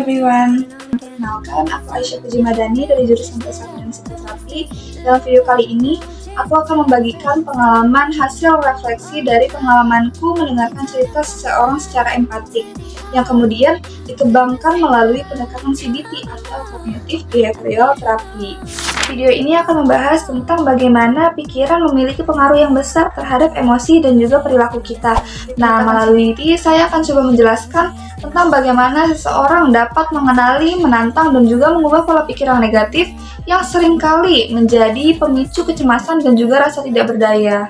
everyone, perkenalkan aku Aisyah Puji Madani dari jurusan Filsafat dan Psikoterapi. Dalam video kali ini, aku akan membagikan pengalaman hasil refleksi dari pengalamanku mendengarkan cerita seseorang secara empatik, yang kemudian dikembangkan melalui pendekatan CBT atau Cognitive Behavioral Therapy. Video ini akan membahas tentang bagaimana pikiran memiliki pengaruh yang besar terhadap emosi dan juga perilaku kita. Nah, melalui ini saya akan coba menjelaskan tentang bagaimana seseorang dapat mengenali, menantang, dan juga mengubah pola pikir yang negatif yang seringkali menjadi pemicu kecemasan dan juga rasa tidak berdaya.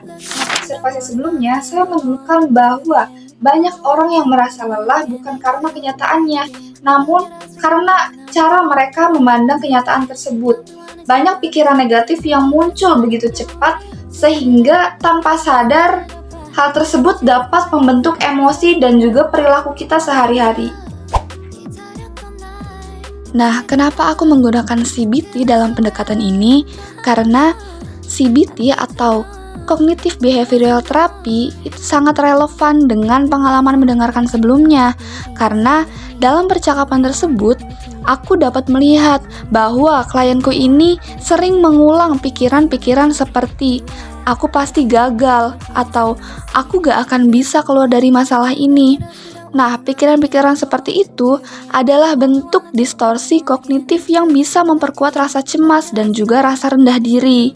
Observasi sebelumnya, saya menemukan bahwa banyak orang yang merasa lelah bukan karena kenyataannya, namun karena cara mereka memandang kenyataan tersebut. Banyak pikiran negatif yang muncul begitu cepat sehingga tanpa sadar hal tersebut dapat membentuk emosi dan juga perilaku kita sehari-hari. Nah, kenapa aku menggunakan CBT dalam pendekatan ini? Karena CBT atau Cognitive Behavioral Therapy itu sangat relevan dengan pengalaman mendengarkan sebelumnya. Karena dalam percakapan tersebut, aku dapat melihat bahwa klienku ini sering mengulang pikiran-pikiran seperti aku pasti gagal atau aku gak akan bisa keluar dari masalah ini. Nah, pikiran-pikiran seperti itu adalah bentuk distorsi kognitif yang bisa memperkuat rasa cemas dan juga rasa rendah diri.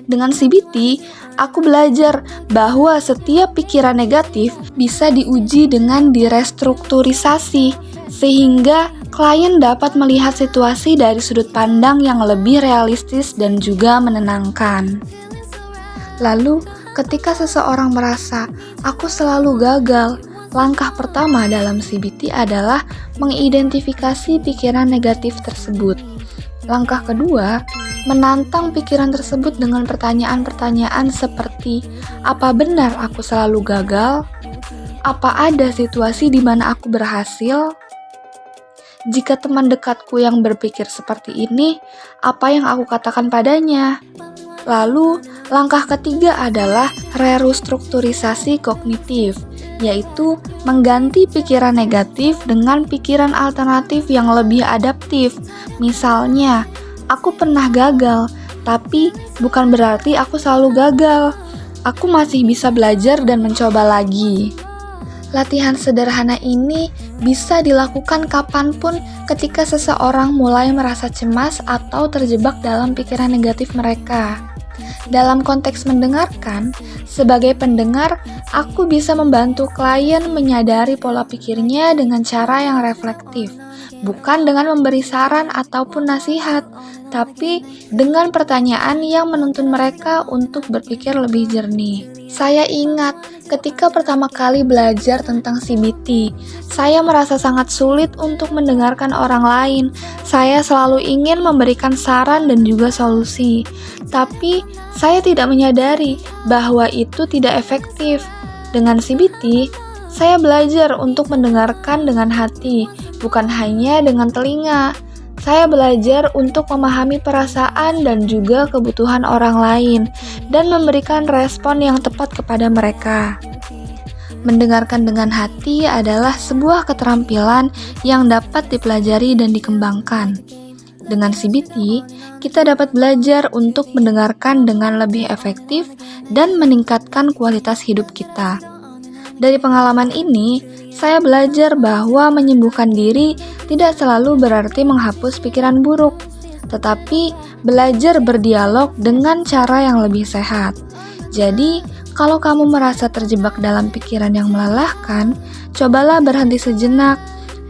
Dengan CBT, aku belajar bahwa setiap pikiran negatif bisa diuji dengan direstrukturisasi, sehingga klien dapat melihat situasi dari sudut pandang yang lebih realistis dan juga menenangkan. Lalu, ketika seseorang merasa, aku selalu gagal, langkah pertama dalam CBT adalah mengidentifikasi pikiran negatif tersebut. Langkah kedua, menantang pikiran tersebut dengan pertanyaan-pertanyaan seperti, apa benar aku selalu gagal? Apa ada situasi di mana aku berhasil? Jika teman dekatku yang berpikir seperti ini, apa yang aku katakan padanya? Lalu, langkah ketiga adalah restrukturisasi kognitif, yaitu mengganti pikiran negatif dengan pikiran alternatif yang lebih adaptif. Misalnya, aku pernah gagal, tapi bukan berarti aku selalu gagal. Aku masih bisa belajar dan mencoba lagi. Latihan sederhana ini bisa dilakukan kapanpun ketika seseorang mulai merasa cemas atau terjebak dalam pikiran negatif mereka. Dalam konteks mendengarkan, sebagai pendengar, aku bisa membantu klien menyadari pola pikirnya dengan cara yang reflektif, bukan dengan memberi saran ataupun nasihat, tapi dengan pertanyaan yang menuntun mereka untuk berpikir lebih jernih. Saya ingat ketika pertama kali belajar tentang CBT, saya merasa sangat sulit untuk mendengarkan orang lain. Saya selalu ingin memberikan saran dan juga solusi, tapi saya tidak menyadari bahwa itu tidak efektif. Dengan CBT, saya belajar untuk mendengarkan dengan hati, bukan hanya dengan telinga. Saya belajar untuk memahami perasaan dan juga kebutuhan orang lain dan memberikan respon yang tepat kepada mereka. Mendengarkan dengan hati adalah sebuah keterampilan yang dapat dipelajari dan dikembangkan. Dengan CBT, kita dapat belajar untuk mendengarkan dengan lebih efektif dan meningkatkan kualitas hidup kita. Dari pengalaman ini, saya belajar bahwa menyembuhkan diri tidak selalu berarti menghapus pikiran buruk, tetapi belajar berdialog dengan cara yang lebih sehat. Jadi, kalau kamu merasa terjebak dalam pikiran yang melelahkan, cobalah berhenti sejenak,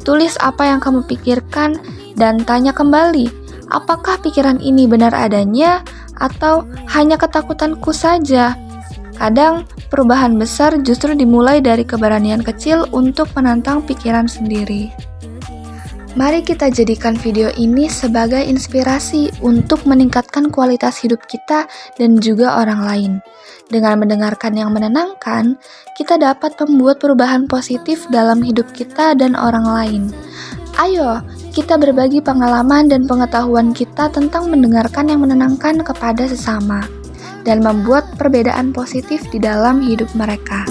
tulis apa yang kamu pikirkan, dan tanya kembali, apakah pikiran ini benar adanya atau hanya ketakutanku saja? Kadang, perubahan besar justru dimulai dari keberanian kecil untuk menantang pikiran sendiri. Mari kita jadikan video ini sebagai inspirasi untuk meningkatkan kualitas hidup kita dan juga orang lain. Dengan mendengarkan yang menenangkan, kita dapat membuat perubahan positif dalam hidup kita dan orang lain. Ayo, kita berbagi pengalaman dan pengetahuan kita tentang mendengarkan yang menenangkan kepada sesama dan membuat perbedaan positif di dalam hidup mereka.